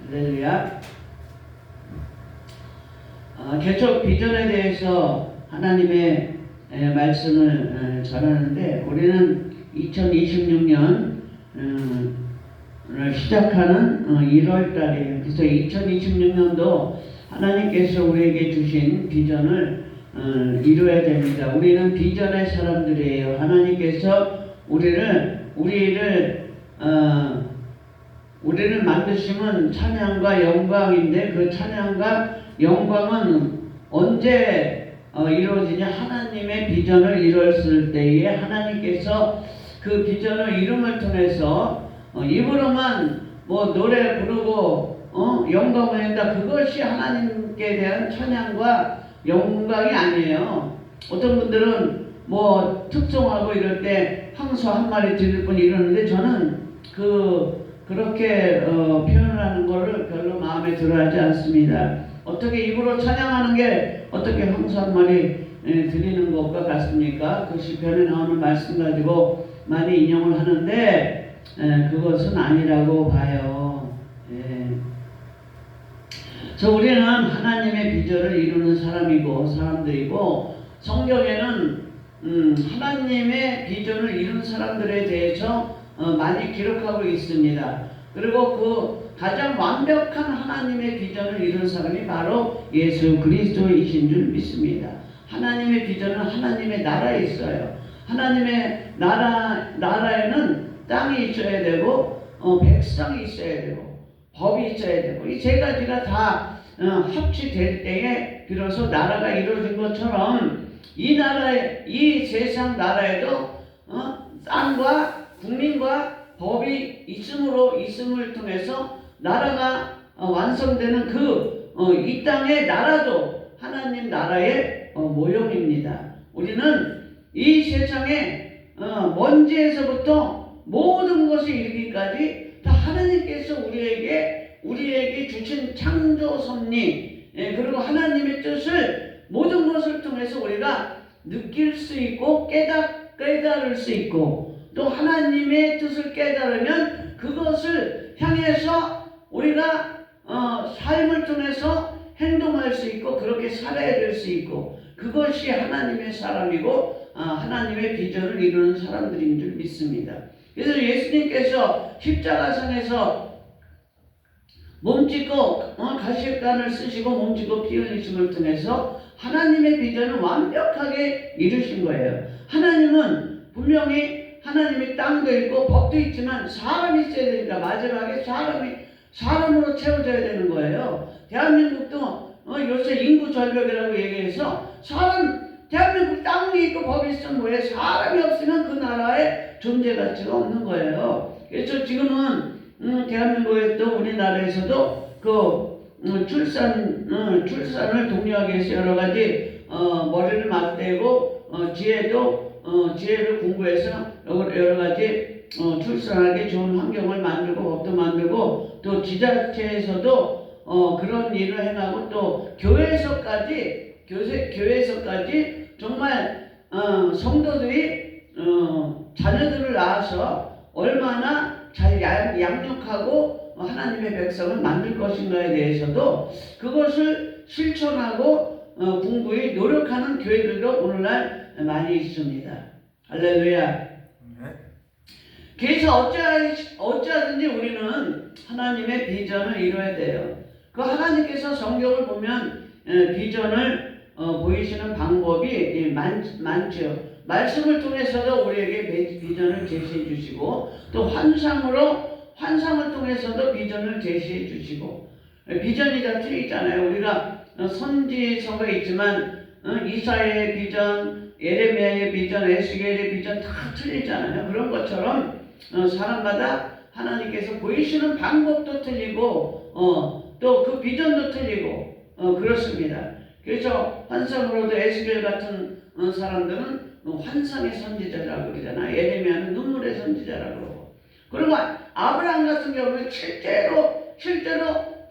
할렐루야. 개척 비전에 대해서 하나님의 말씀을 전하는데, 우리는 2026년 시작하는 1월 달이에요. 그래서 2026년도 하나님께서 우리에게 주신 비전을 이루어야 됩니다. 우리는 비전의 사람들이에요. 하나님께서 우리를 만드시면 찬양과 영광인데, 그 찬양과 영광은 언제 이루어지냐? 하나님의 비전을 이뤘을 때에 하나님께서 그 비전을 이룸을 통해서 입으로만 노래 부르고 영광을 한다, 그것이 하나님께 대한 찬양과 영광이 아니에요. 어떤 분들은 특송하고 이럴 때 황소 한 마리 드릴 뿐 이러는데, 저는 그렇게 표현하는 것을 별로 마음에 들어하지 않습니다. 어떻게 입으로 찬양하는 게 어떻게 황소 한 마리 드리는 것과 같습니까? 그 시편에 나오는 말씀 가지고 많이 인용을 하는데 그것은 아니라고 봐요. 그래서 우리는 하나님의 비전을 이루는 사람들이고, 성경에는 하나님의 비전을 이룬 사람들에 대해서 많이 기록하고 있습니다. 그리고 그 가장 완벽한 하나님의 비전을 이룬 사람이 바로 예수 그리스도이신 줄 믿습니다. 하나님의 비전은 하나님의 나라에 있어요. 하나님의 나라에는 땅이 있어야 되고 백성이 있어야 되고 법이 있어야 되고, 이 세 가지가 다 합치될 때에 비로소 나라가 이루어진 것처럼, 이 세상 나라에도 땅과 국민과 법이 있음을 통해서 나라가 완성되는 이 땅의 나라도 하나님 나라의 모형입니다. 우리는 이 세상에 먼지에서부터 모든 것이 이르기까지 다 하나님께서 우리에게 주신 창조 섭리, 그리고 하나님의 뜻을 모든 것을 통해서 우리가 느낄 수 있고 깨달을 수 있고, 또 하나님의 뜻을 깨달으면 그것을 향해서 우리가 삶을 통해서 행동할 수 있고 그렇게 살아야 될 수 있고, 그것이 하나님의 사람이고 하나님의 비전을 이루는 사람들인 줄 믿습니다. 그래서 예수님께서 십자가상에서 몸짓고 가시관을 쓰시고 몸짓고 피 흘리심을 통해서 하나님의 비전을 완벽하게 이루신 거예요. 하나님은 분명히 하나님의 땅도 있고 법도 있지만 사람이 있어야 되니까 마지막에 사람으로 채워져야 되는 거예요. 대한민국도 요새 인구 절벽이라고 얘기해서 대한민국 땅이 있고 법이 있으면 뭐예요? 사람이 없으면 그 나라의 존재 가치가 없는 거예요. 그래서 지금은 대한민국에도 우리나라에서도 출산을 독려하기 위해서 여러 가지 머리를 맞대고 지혜를 공부해서 여러 가지 출산하기 좋은 환경을 만들고 법도 만들고, 또 지자체에서도 그런 일을 행하고, 또 교회에서까지 정말 성도들이 자녀들을 낳아서 얼마나 잘 양육하고 하나님의 백성을 만들 것인가에 대해서도 그것을 실천하고 공부에 노력하는 교회들도 오늘날 많이 있습니다. 할렐루야. 그래서 어찌하든지 우리는 하나님의 비전을 이루어야 돼요. 그 하나님께서 성경을 보면 비전을 보이시는 방법이 많죠. 말씀을 통해서도 우리에게 비전을 제시해 주시고, 또 환상을 통해서도 비전을 제시해 주시고, 비전이 다 틀리잖아요. 우리가 선지서가 있지만 이사야의 비전, 예레미야의 비전, 에스겔의 비전 다 틀리잖아요. 그런 것처럼 사람마다 하나님께서 보이시는 방법도 틀리고 또 그 비전도 틀리고 그렇습니다. 그래서 환상으로도 에스겔 같은 사람들은 환상의 선지자라고 그러잖아요. 예레미야는 눈물의 선지자라고 그러고, 그리고 아브라함 같은 경우는 실제로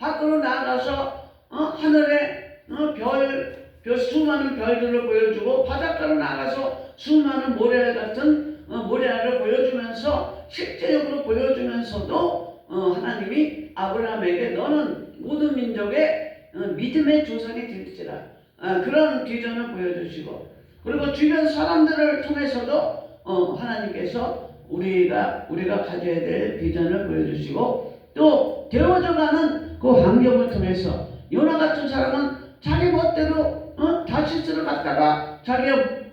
밖으로 나가서 하늘에 수많은 별들을 보여주고, 바닷가로 나가서 수많은 모래알 같은 모래알을 보여주면서 실제적으로 보여주면서도 하나님이 아브라함에게 너는 모든 민족의 믿음의 조상이 될지라 그런 비전을 보여주시고, 그리고 주변 사람들을 통해서도 하나님께서 우리가 가져야 될 비전을 보여주시고, 또 되어져가는 그 환경을 통해서 요나 같은 사람은 자기 멋대로 다시스를 갔다가 자기가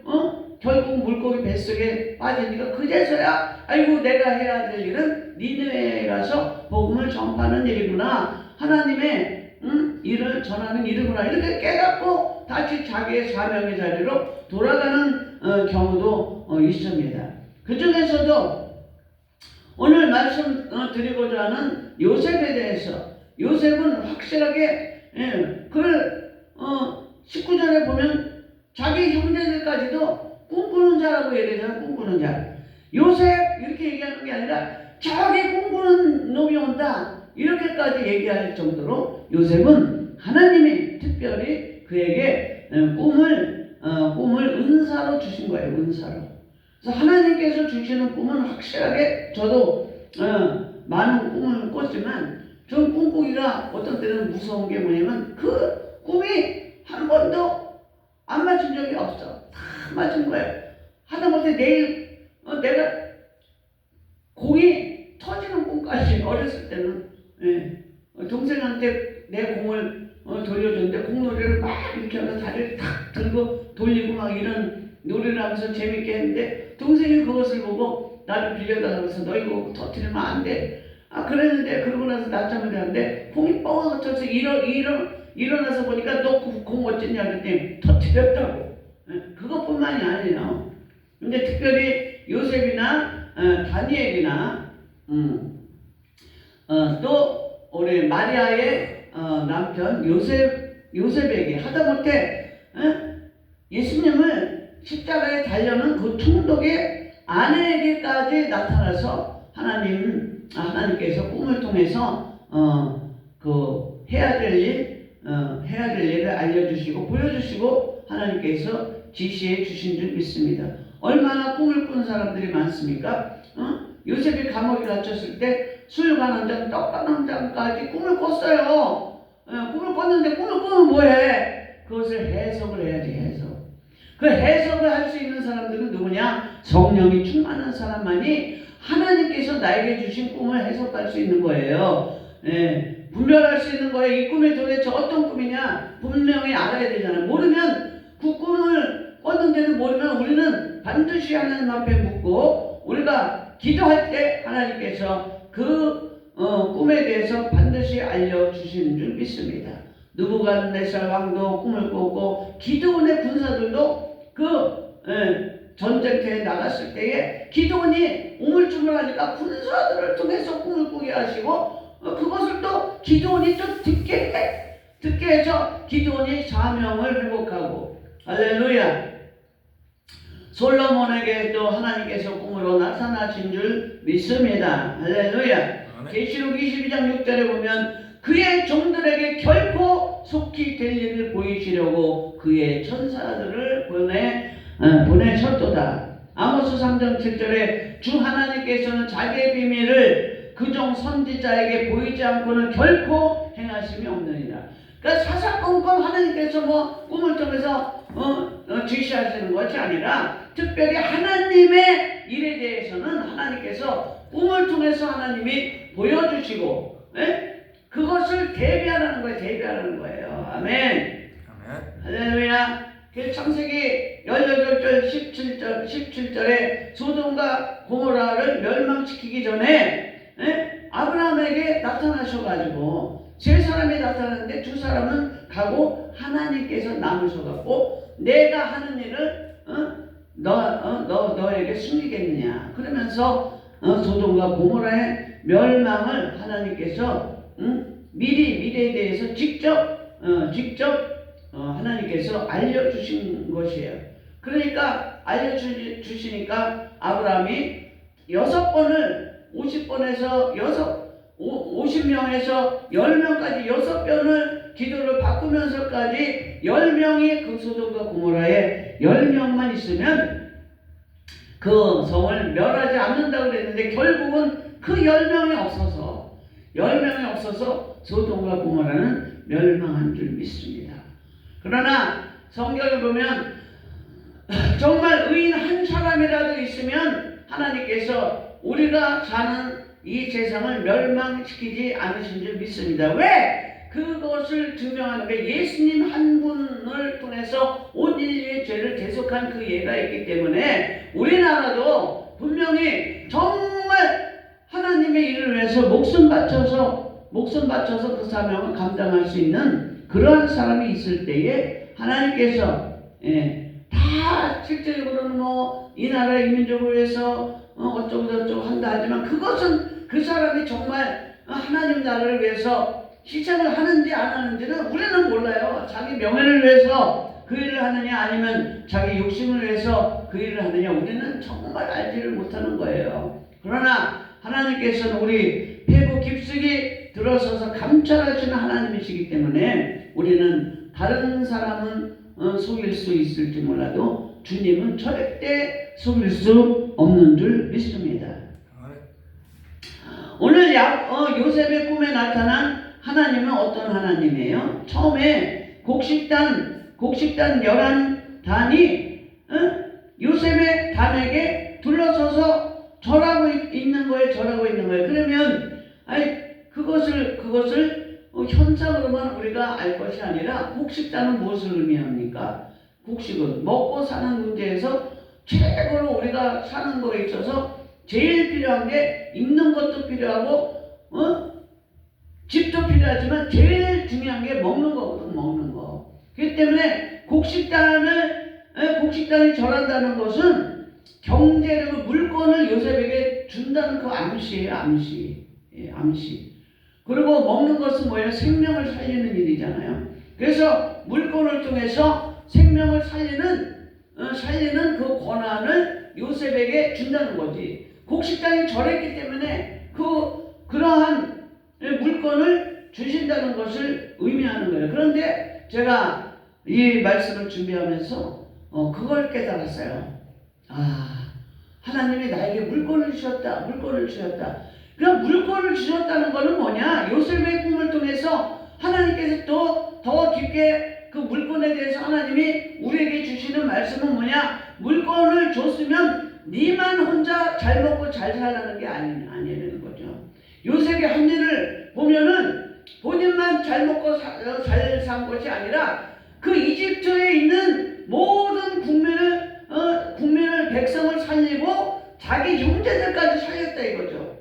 결국 물고기 뱃속에 빠지니까 그제서야 아이고 내가 해야 될 일은 니느웨에 가서 복음을 전파하는 일이구나, 하나님의 일을 전하는 일이구나, 이렇게 깨닫고 다시 자기의 사명의 자리로 돌아가는 경우도 있습니다. 그 중에서도 오늘 말씀 드리고자 하는 요셉에 대해서, 요셉은 확실하게 그를 19절에 보면 자기 형제들까지도 꿈꾸는 자라고 얘기하잖아요. 꿈꾸는 자. 요셉 이렇게 얘기하는 게 아니라 저기 꿈꾸는 놈이 온다 이렇게까지 얘기할 정도로 요셉은 하나님이 특별히 그에게 꿈을 은사로 주신 거예요. 은사로. 그래서 하나님께서 주시는 꿈은 확실하게, 저도 많은 꿈을 꿨지만 전 꿈꾸기가 어떤 때는 무서운 게 뭐냐면 그 꿈이 한 번도 안 맞춘 적이 없어. 다 맞은 거예요. 하다못해 내일 내가 공이 터지는 꿈까지, 어렸을 때는 동생한테 내 공을 돌려줬는데 공놀이를 막 이렇게 하면서 다리를 탁 들고 돌리고 막 이런 놀이를 하면서 재밌게 했는데, 동생이 그것을 보고 나를 빌려달라면서 너 이거 터뜨리면 안 돼. 그랬는데 그러고 나서 낮잠을 자는데 공이 뻥 터져서 일어나서 보니까 너 공 어쨌냐 그랬더니 터뜨렸다고. 그것뿐만이 아니에요. 근데 특별히 요셉이나 다니엘이나 또 우리 마리아의 남편 요셉에게 하다못해 예수님을 십자가에 달려는 그 총독의 아내에게까지 나타나서 하나님께서 꿈을 통해서 그 해야 될 일을 알려주시고 보여주시고 하나님께서 지시해 주신 줄 믿습니다. 얼마나 꿈을 꾼 사람들이 많습니까? 요셉이 감옥에 갇혔을 때 술 관원장, 떡 관원장까지 꿈을 꿨어요. 꿈을 꿨는데 꿈을 꾸면 뭐해? 그것을 해석을 해야지, 해석. 그 해석을 할 수 있는 사람들은 누구냐? 성령이 충만한 사람만이 하나님께서 나에게 주신 꿈을 해석할 수 있는 거예요. 분별할 수 있는 거예요. 이 꿈이 도대체 어떤 꿈이냐? 분명히 알아야 되잖아요. 모르면 그 꿈을 꿨는데도 모르면 우리는 반드시 하나님 앞에 묻고, 우리가 기도할 때 하나님께서 그 꿈에 대해서 반드시 알려주시는 줄 믿습니다. 느부갓네살 왕도 꿈을 꾸고 기드온의 군사들도 그 전쟁터에 나갔을 때에 기드온이 우물쭈물하니까 군사들을 통해서 꿈을 꾸게 하시고, 그것을 또 기드온이 또 듣게 해서 기드온이 사명을 회복하고, 할렐루야. 솔로몬에게 또 하나님께서 꿈으로 나타나신 줄 믿습니다. 할렐루야. 계시록 22장 6절에 보면 그의 종들에게 결코 속히 될 일을 보이시려고 그의 천사들을 보내셨도다. 아모스 3장 7절에 주 하나님께서는 자기의 비밀을 그종 선지자에게 보이지 않고는 결코 행하심이 없느니라. 그러니까 사사건건 하나님께서 뭐 꿈을 통해서 지시하시는 것이 아니라 특별히 하나님의 일에 대해서는 하나님께서 꿈을 통해서 하나님이 보여주시고 그것을 대비하라는 거예요. 대비하라는 거예요. 아멘. 할렐루야. 창세기 18절 17절에 소돔과 고모라를 멸망시키기 전에 아브라함에게 나타나셔가지고 세 사람이 나타났는데 두 사람은 가고 하나님께서 남으셔갖고 내가 하는 일을 너에게 숨기겠느냐 그러면서 소돔과 고모라의 멸망을 하나님께서 미래에 대해서 직접 하나님께서 알려주신 것이에요. 그러니까 알려주시니까 아브라함이 50번에서 50명에서 10명까지 6번을 기도를 바꾸면서까지 10명이 그 소돔과 고모라에 10명만 있으면 그 성을 멸하지 않는다고 그랬는데 결국은 그 10명이 없어서 10명이 없어서 소돔과 고모라는 멸망한 줄 믿습니다. 그러나 성경을 보면 정말 의인 한 사람이라도 있으면 하나님께서 우리가 사는 이 세상을 멸망시키지 않으신 줄 믿습니다. 왜? 그것을 증명하는 게 예수님 한 분을 통해서 온 인류의 죄를 대속한 그 예가 있기 때문에 우리나라도 분명히 정말 하나님의 일을 위해서 목숨 바쳐서 그 사명을 감당할 수 있는 그러한 사람이 있을 때에 하나님께서 다 실질적으로는 이 나라 이민족을 위해서 어쩌고 저쩌고 한다 하지만 그것은 그 사람이 정말 하나님 나라를 위해서 희생을 하는지 안 하는지는 우리는 몰라요. 자기 명예를 위해서 그 일을 하느냐 아니면 자기 욕심을 위해서 그 일을 하느냐 우리는 정말 알지를 못하는 거예요. 그러나 하나님께서는 우리 배부 깊숙이 들어서서 감찰하시는 하나님이시기 때문에 우리는 다른 사람은 속일 수 있을지 몰라도 주님은 절대 속일 수 없는 줄 믿습니다. 오늘 요셉의 꿈에 나타난 하나님은 어떤 하나님이에요? 처음에 곡식단 11단이 요셉의 단에게 둘러서서 절하고 있는 거예요. 그러면 그것을 현상으로만 우리가 알 것이 아니라 곡식단은 무엇을 의미합니까? 곡식은 먹고 사는 문제에서 최고로 우리가 사는 거에 있어서 제일 필요한 게 입는 것도 필요하고 집도 필요하지만 제일 중요한 게 먹는 거거든. 먹는 거. 그렇기 때문에 곡식단이 절한다는 것은 경제력을 물건을 요셉에게 준다는 그 암시예요. 암시. 그리고 먹는 것은 뭐예요? 생명을 살리는 일이잖아요. 그래서 물건을 통해서 생명을 살리는 그 권한을 요셉에게 준다는 거지. 곡식단이 절했기 때문에 그러한 물건을 주신다는 것을 의미하는 거예요. 그런데 제가 이 말씀을 준비하면서 그걸 깨달았어요. 하나님이 나에게 물건을 주셨다. 그럼 물건을 주셨다는 것은 뭐냐? 요셉의 꿈을 통해서 하나님께서 또 더 깊게 그 물건에 대해서 하나님이 우리에게 주시는 말씀은 뭐냐? 물건을 줬으면 네만 혼자 잘 먹고 잘 살라는 게 아니라는 거죠. 요셉의 한 일을 보면은 본인만 잘 먹고 잘 산 것이 아니라 그 이집트에 있는 모든 국민을 백성을 살리고 자기 형제들까지 살렸다 이거죠.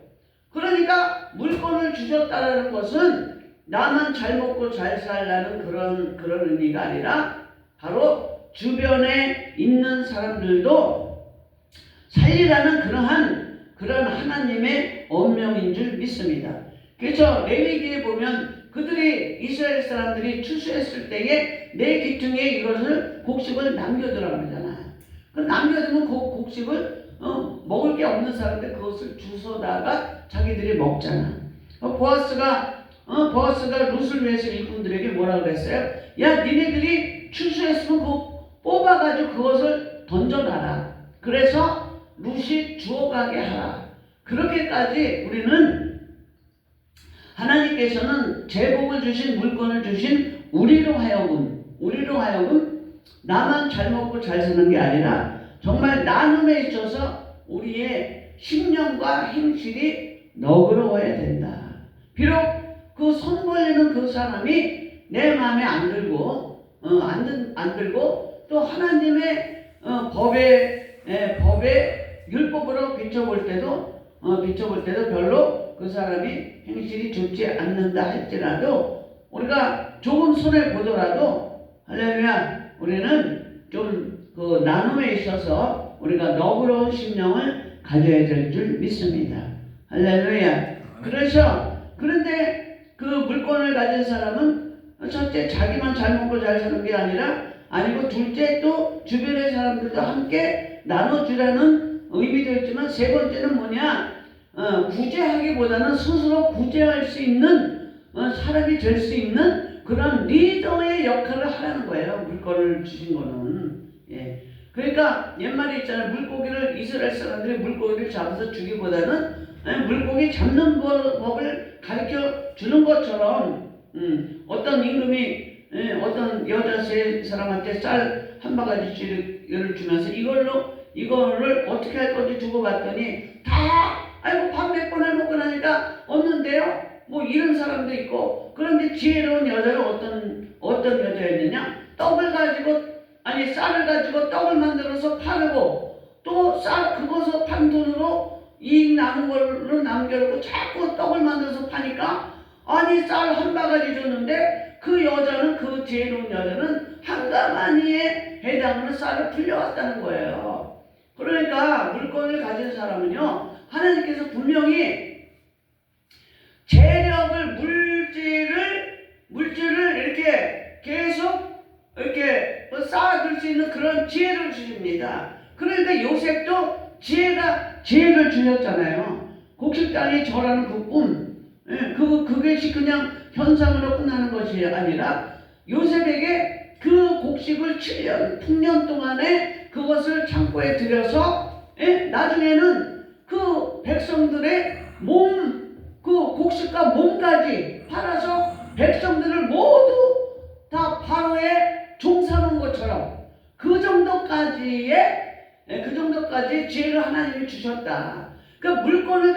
그러니까 물건을 주셨다는 것은 나만 잘 먹고 잘 살라는 그런 의미가 아니라 바로 주변에 있는 사람들도 살리라는 그런 하나님의 엄명인 줄 믿습니다. 그래서 레위기에 보면 그들이 이스라엘 사람들이 추수했을 때에 내 기둥에 이것을 곡식을 남겨두라고 그러잖아요. 그 남겨두면 그 곡식을 먹을 게 없는 사람들 그것을 주워다가 자기들이 먹잖아. 보아스가 룻을 위해서 일꾼들에게 뭐라고 그랬어요? 야, 니네들이 추수했으면 그거 뽑아가지고 그것을 던져놔라. 그래서 룻이 주워가게 하라. 그렇게까지 우리는 하나님께서는 제복을 주신 물건을 주신 우리로 하여금 나만 잘 먹고 잘 사는 게 아니라 정말 나눔에 있어서 우리의 심령과 행실이 너그러워야 된다. 비록 그 손 벌리는 그 사람이 내 마음에 안 들고 또 하나님의 법의 율법으로 비춰볼 때도 별로 그 사람이 행실이 좋지 않는다 할지라도 우리가 조금 손해 보더라도 할렐루야 우리는 좀 그 나눔에 있어서 우리가 너그러운 심령을 가져야 될 줄 믿습니다. 할렐루야. 그런데 그 물건을 가진 사람은 첫째 자기만 잘 먹고 잘 사는 게 아니고 둘째 또 주변의 사람들도 함께 나눠주라는 의미도 있지만 세 번째는 뭐냐? 구제하기보다는 스스로 구제할 수 있는 사람이 될 수 있는 그런 리더의 역할을 하라는 거예요. 물건을 주신 거는. 예. 그러니까 옛말에 있잖아요. 이스라엘 사람들이 물고기를 잡아서 주기보다는 물고기 잡는 법을 가르쳐 주는 것처럼 어떤 임금이 어떤 여자 세 사람한테 쌀 한 바가지를 주면서 이거를 어떻게 할 건지 두고 봤더니 다 아이고 밥 몇 번 해먹고 나니까 없는데요. 뭐 이런 사람도 있고. 그런데 지혜로운 여자는 어떤 여자였느냐? 쌀을 가지고 떡을 만들어서 팔고 또 그것을 판 돈으로 이익 남은 걸로 남겨놓고 자꾸 떡을 만들어서 파니까 아니 쌀 한 바가지 줬는데 그 지혜로운 여자는 한 가마니에 해당하는 쌀을 풀려왔다는 거예요. 그러니까 물건을 가진 사람은요, 하나님께서 분명히 재력을 물질을 이렇게 계속 이렇게 쌓아줄 수 있는 그런 지혜를 주십니다. 그러니까 요셉도 지혜를 주셨잖아요. 곡식 땅에 절하는 그 꿈, 그것이 그냥 현상으로 끝나는 것이 아니라 요셉에게 그 곡식을 7년, 풍년 동안에 그것을 창고에 들여서 나중에는 그 백성들의 그 곡식과 몸까지 팔아서 백성들을 모두 다 바로에 종사놓은 것처럼 그 정도까지 지혜를 하나님이 주셨다. 그러니까 물건을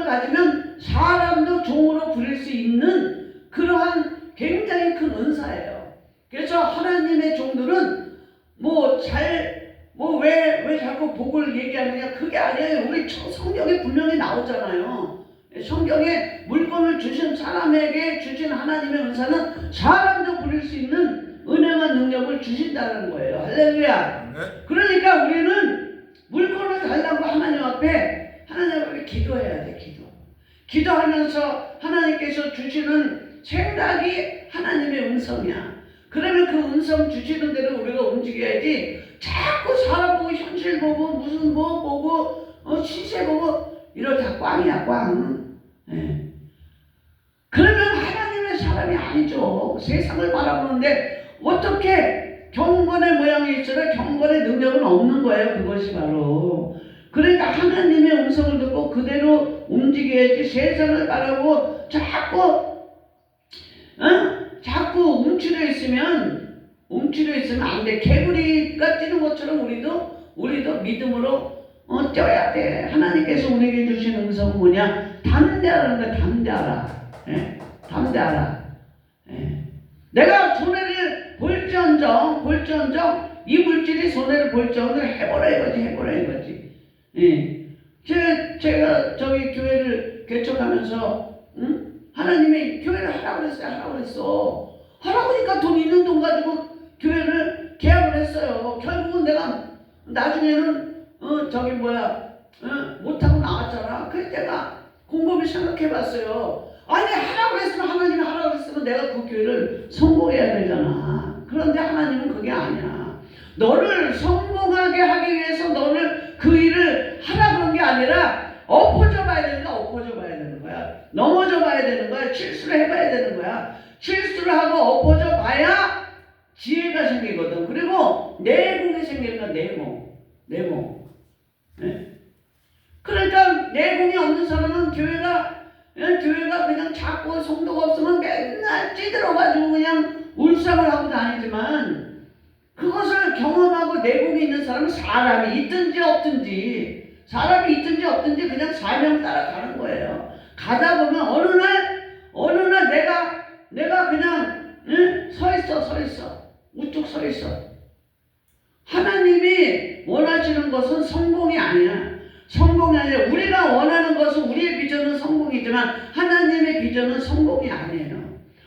가지면 사람도 종으로 부릴 수 있는 그러한 굉장히 큰 은사예요. 그래서 하나님의 종들은 왜 자꾸 복을 얘기하느냐? 그게 아니에요. 우리 성경에 분명히 나오잖아요. 성경에 물건을 주신 사람에게 주신 하나님의 은사는 사람도 부릴 수 있는 은혜와 능력을 주신다는 거예요. 할렐루야. 그러니까 우리는 물건을 달라고 하나님 앞에 기도해야 돼. 기도하면서 하나님께서 주시는 생각이 하나님의 음성이야. 그러면 그 음성 주시는 대로 우리가 움직여야지 자꾸 사람 보고 현실 보고 무슨 보고 시세 보고 이러다 꽝이야 꽝. 그러면 하나님의 사람이 아니죠. 세상을 바라보는데 어떻게 경건의 모양이 있으나 경건의 능력은 없는 거예요. 그것이 바로. 그러니까 하나님의 음성을 듣고 그대로 움직여야지. 세상을 바라보고 자꾸 움츠려 있으면 안 돼. 개구리가 뛰는 것처럼 우리도 믿음으로 뛰어야 돼. 하나님께서 우리에게 주신 음성은 뭐냐? 담대하라는 거야. 담대하라. 내가 손해를 볼지언정 이 물질이 손해를 볼지언정 해보라 이거지. 제가 저기 교회를 개척하면서 하나님이 교회를 하라고 그랬어. 하라고 하니까 돈 있는 돈 가지고 교회를 계약을 했어요. 결국은 내가 나중에는 못하고 나왔잖아. 그래서 내가 곰곰이 생각해봤어요. 아니 하나님이 하라고 그랬으면 내가 그 교회를 성공해야 되잖아. 그런데 하나님은 그게 아니야. 너를 성공하게 하기 위해서 너를 그 일을 하라 그런 게 아니라 엎어져 봐야 되는 거야. 넘어져 봐야 되는 거야. 실수를 해봐야 되는 거야. 실수를 하고 엎어져 봐야 지혜가 생기거든. 그리고 내공이 생기는 거야. 내공. 그러니까 내공이 없는 사람은 교회가 그냥 자꾸 성도가 없으면 맨날 찌들어가지고 그냥 울상을 하고 다니지만 그것을 경험하고 내공이 있는 사람은 사람이 있든지 없든지 그냥 사명 따라 가는 거예요. 가다 보면 어느 날 내가 그냥 서 있어. 우뚝 서 있어. 하나님이 원하시는 것은 성공이 아니야. 우리가 원하는 것은 우리의 비전은 성공이지만 하나님의 비전은 성공이 아니에요.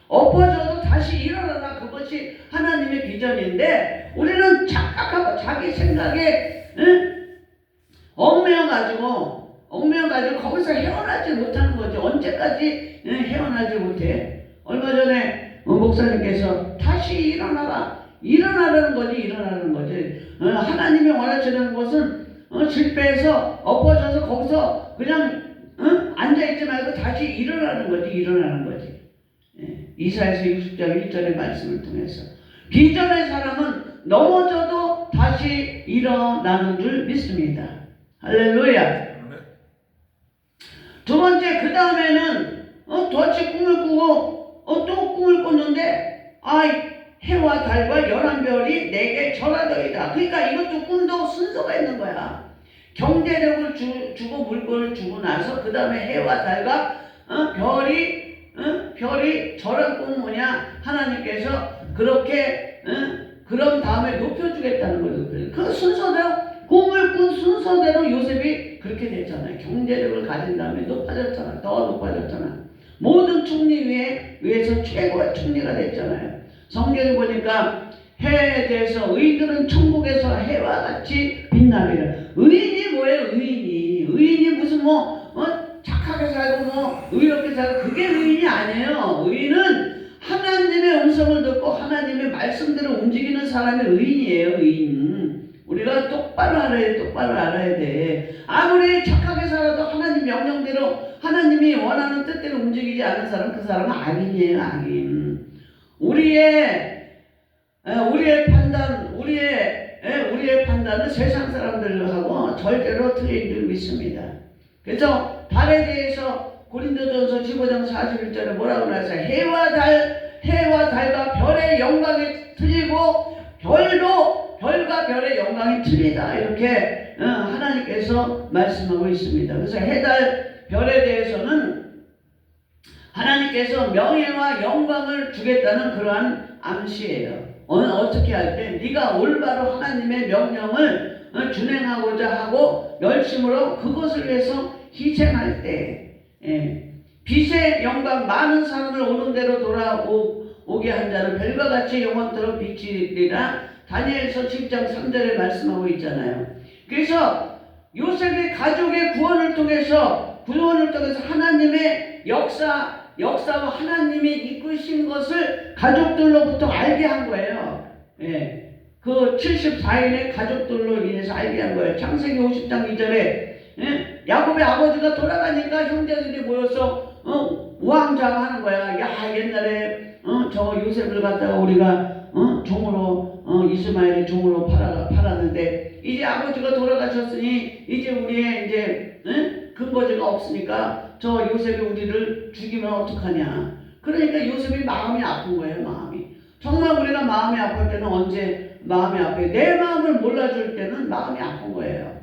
엎어져도 다시 일어나라. 그것이 하나님의 비전인데 우리는 착각하고 자기 생각에 얽매여가지고 거기서 헤어나지 못하는 거지. 언제까지 헤어나지 못해? 얼마 전에 목사님께서 다시 일어나라는 거지. 하나님이 원하시는 것은 실패해서 엎어져서 거기서 그냥 앉아있지 말고 다시 일어나는 거지. 이사야서 60장 1절의 말씀을 통해서 비전의 사람은 넘어져도 다시 일어나는 줄 믿습니다. 할렐루야. 두 번째, 그 다음에는 덫이 꿈을 꾸고 또 꿈을 꿨는데 해와 달과 11별이 내게 절하더이다. 그러니까 이것도 꿈도 순서가 있는 거야. 경제력을 주고 물건을 주고 나서 그 다음에 해와 달과 별이 절한 꿈은 뭐냐? 하나님께서 그렇게 그런 다음에 높여주겠다는 거죠. 그 순서대로, 꿈을 꾼 순서대로 요셉이 그렇게 됐잖아요. 경제력을 가진 다음에 높아졌잖아. 더 높아졌잖아. 모든 총리 위에서 최고의 총리가 됐잖아요. 성경에 보니까 해에 대해서 의인들은 천국에서 해와 같이 빛나리라. 의인이 뭐예요? 의인이 무슨 착하게 살고 의롭게 살고, 그게 의인이 아니에요. 의인은 하나님의 음성을 듣고 하나님의 말씀대로 움직이는 사람이 의인이에요. 의인. 우리가 똑바로 알아야 돼. 아무리 착하게 살아도 하나님 명령대로, 하나님이 원하는 뜻대로 움직이지 않는 사람, 그 사람은 악인이에요. 악인. 우리의 판단은 세상 사람들하고 절대로 틀린 줄 믿습니다. 그래서 달에 대해서 고린도전서 15장 41절에 뭐라고 나왔어요? 해와 달과 별의 영광이 틀리고 별과 별의 영광이 틀리다. 이렇게 하나님께서 말씀하고 있습니다. 그래서 해, 달, 별에 대해서는 하나님께서 명예와 영광을 주겠다는 그러한 암시예요. 어떻게 할 때 네가 올바로 하나님의 명령을 준행하고자 하고 열심으로 그것을 위해서 희생할 때, 빛의 영광, 많은 사람을 오는 대로 돌아오게 한 자는 별과 같이 영원토록 빛이리라. 다니엘서 10장 3절에 말씀하고 있잖아요. 그래서 요셉의 가족의 구원을 통해서 하나님의 역사와 하나님이 이끄신 것을 가족들로부터 알게 한 거예요. 그 74인의 가족들로 인해서 알게 한 거예요. 창세기 50장 2절에 야곱의 아버지가 돌아가니까 형제들이 모여서 우왕좌왕하는 거야. 야, 옛날에 저 요셉을 갖다가 우리가 종으로 이스마엘의 종으로 팔았는데 이제 아버지가 돌아가셨으니 이제 우리의 이제 근거지가 없으니까 저 요셉이 우리를 죽이면 어떡하냐. 그러니까 요셉이 마음이 아픈 거예요. 마음이. 정말 우리가 마음이 아플 때는 언제 마음이 아파요? 내 마음을 몰라줄 때는 마음이 아픈 거예요.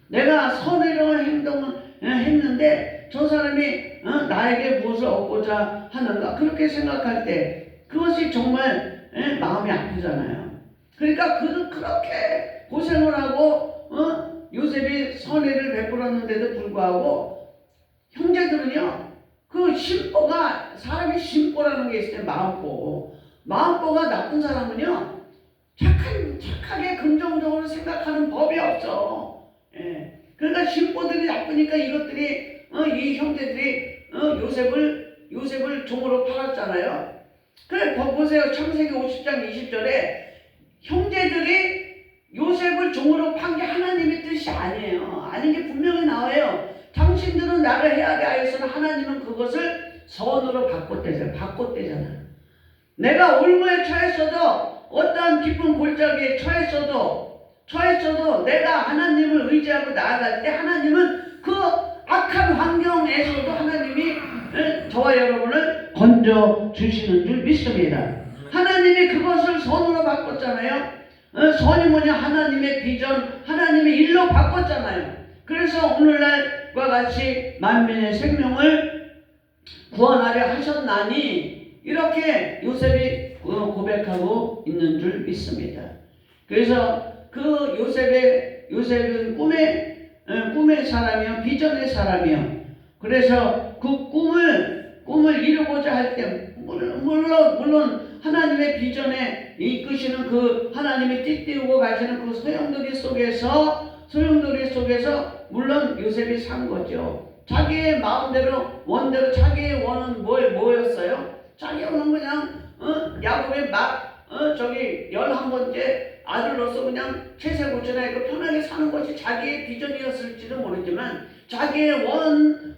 내가 선의로 행동을 했는데 저 사람이 나에게 무엇을 얻고자 하는가, 그렇게 생각할 때 그것이 정말 마음이 아프잖아요. 그러니까 그렇게 고생을 하고 요셉이 선의를 베풀었는데도 불구하고 형제들은요, 그 심보가, 사람이 심보라는 게 있을 때 마음보가 나쁜 사람은요 착하게 긍정적으로 생각하는 법이 없어. 그러니까 심보들이 나쁘니까 이것들이 이 형제들이 요셉을 종으로 팔았잖아요. 그래 보세요. 창세기 50장 20절에 형제들이 요셉을 종으로 판 게 하나님의 뜻이 아니에요. 아닌 게 분명히 나와요. 당신들은 나를 해하게 하였으나 하나님은 그것을 선으로 바꿨대잖아. 내가 올무에 처했어도, 어떠한 깊은 골짜기에 처했어도 내가 하나님을 의지하고 나아갈 때 하나님은 그 악한 환경에서도 하나님이 저와 여러분을 건져주시는 줄 믿습니다. 하나님이 그것을 선으로 바꿨잖아요. 선이 뭐냐? 하나님의 비전, 하나님의 일로 바꿨잖아요. 그래서 오늘날과 같이 만민의 생명을 구원하려 하셨나니 이렇게 요셉이 고백하고 있는 줄 믿습니다. 그래서 그 요셉은 꿈의 사람이요, 비전의 사람이요. 그래서 그 꿈을 이루고자 할 때 물론 하나님의 비전에 이끄시는 그 하나님이 띠띠우고 가시는 그 소용돌이 속에서 물론 요셉이 산 거죠. 자기의 마음대로 원대로. 자기의 원은 뭐였어요? 자기의 원은 그냥 야곱의 11번째 아들로서 그냥 채색고쳐나고 편하게 사는 것이 자기의 비전이었을지도 모르지만 자기의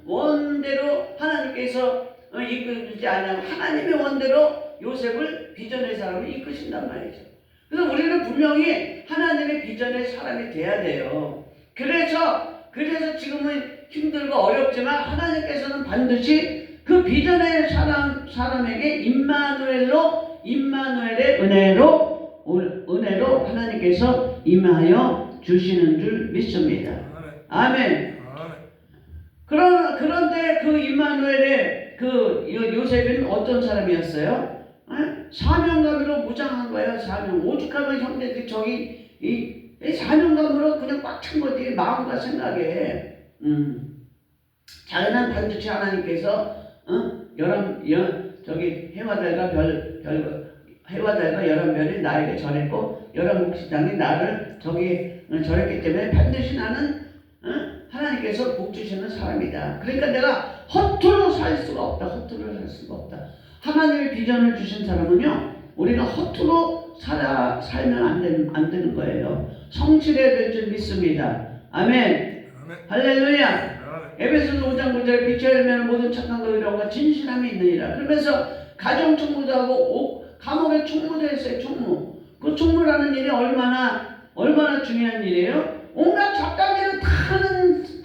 원대로 하나님께서 이끌지 않냐고 하나님의 원대로 요셉을 비전의 사람을 이끄신단 말이죠. 그래서 우리는 분명히 하나님의 비전의 사람이 돼야 돼요. 그래서 지금은 힘들고 어렵지만 하나님께서는 반드시 그 비전의 사람에게 임마누엘의 은혜로 하나님께서 임하여 주시는 줄 믿습니다. 아멘. 그런데 그 임마누엘의 그 요셉은 어떤 사람이었어요? 사명감으로 무장한 거예요. 오죽하면 형제들이 이 사명감으로 그냥 꽉 찬 거지. 마음과 생각에. 자기는 반드시 하나님께서 해와 달과 열한 별이 나에게 절했고 열한 목시당이 나를 절했기 때문에 반드시 나는 하나님께서 복 주시는 사람이다. 그러니까 내가 허투루 살 수가 없다. 하나님의 비전을 주신 사람은요, 우리가 허투루 살면 안 되는 거예요. 성실해야 될 줄 믿습니다. 아멘. 할렐루야. 에베소서 5장 9절에 빛이 열면 모든 착한 것 의로움과 진실함이 있느니라. 그러면서 가정 총무도 하고 감옥에 총무도 했어요. 총무. 그 총무라는 일이 얼마나 중요한 일이에요. 온갖 잡다기를 다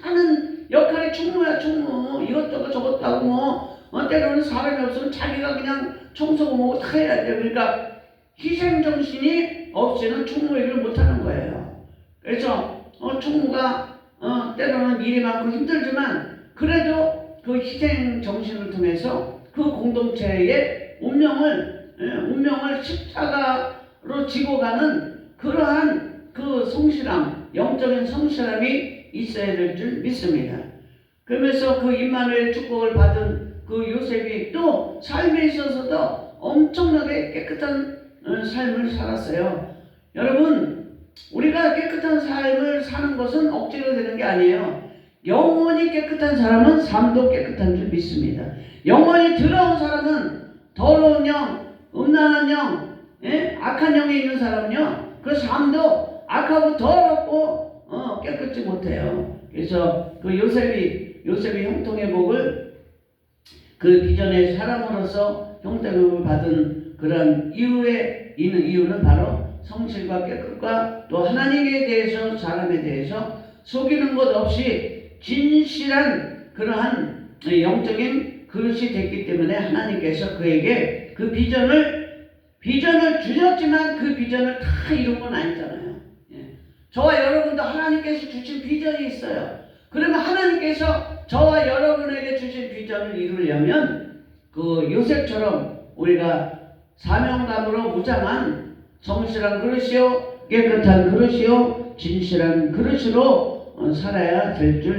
하는 역할이 총무야. 총무. 이것저것 저것도 하고 때로는 사람이 없으면 자기가 그냥 청소고 뭐고 다 해야 돼요. 그러니까 희생정신이 없이는 총무 일을 못하는 거예요. 그래서 총무가 때로는 일이 많고 힘들지만 그래도 그 희생정신을 통해서 그 공동체의 운명을 십자가로 지고 가는 그러한 그 성실함, 영적인 성실함이 있어야 될 줄 믿습니다. 그러면서 그 임마누엘 축복을 받은 그 요셉이 또 삶에 있어서도 엄청나게 깨끗한 삶을 살았어요. 여러분, 우리가 깨끗한 삶을 사는 것은 억지로 되는 게 아니에요. 영원히 깨끗한 사람은 삶도 깨끗한 줄 믿습니다. 영원히 더러운 사람은 더러운 영, 음란한 영, 악한 영이 있는 사람은요, 그 삶도 악하고 더럽고 깨끗지 못해요. 그래서 그 요셉이 형통의 복을 그 비전의 사람으로서 형통의 복을 받은 그런 이유는 바로 성실과 깨끗과 또 하나님에 대해서 사람에 대해서 속이는 것 없이 진실한 그러한 영적인 그릇이 됐기 때문에 하나님께서 그에게 그 비전을 주셨지만 그 비전을 다 이룬 건 아니잖아요. 저와 여러분도 하나님께서 주신 비전이 있어요. 그러면 하나님께서 저와 여러분에게 주신 비전을 이루려면 그 요셉처럼 우리가 사명감으로 무장한 성실한 그릇이요 깨끗한 그릇이요 진실한 그릇으로 살아야 될 줄